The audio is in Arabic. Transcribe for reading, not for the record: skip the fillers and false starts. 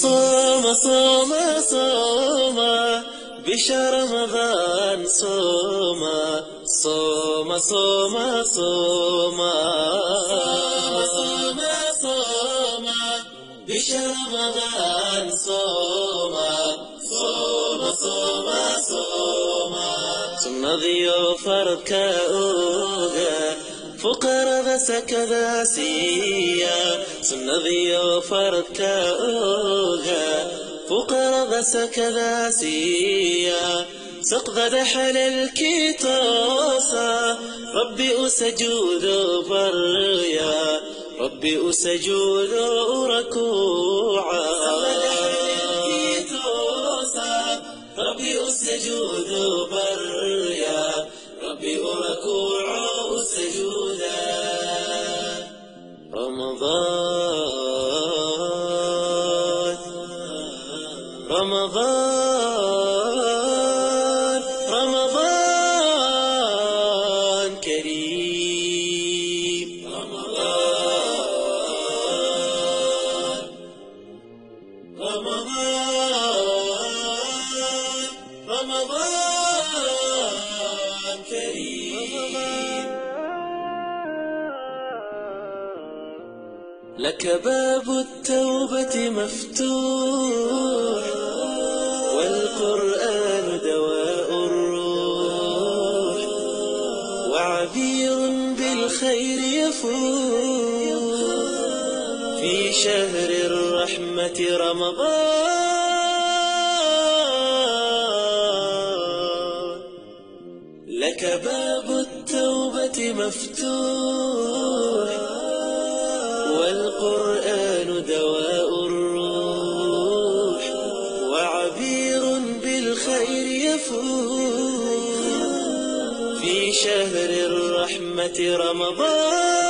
صوم صوم صوم بشهر رمضان صوم صوم صوم صوم صوم صوم بشهر رمضان صوم صوم صوم صوم ثم ضيوفرك أوغا فقر سكذا سيا ثم ضيوفرك أوغا فقر سكذا سيا سقد حل الكتوسا ربي أسجود بريا ربي أسجود ركوعا ربي أسجود بريا ربي ركوعا سجودا رمضان رمضان رمضان كريم رمضان رمضان رمضان كريم لك باب التوبة مفتوح والقرآن دواء الروح وعبير بالخير يفوح في شهر الرحمة رمضان لك باب التوبة مفتوح والقرآن دواء الروح وعبير بالخير يفوح في شهر الرحمة رمضان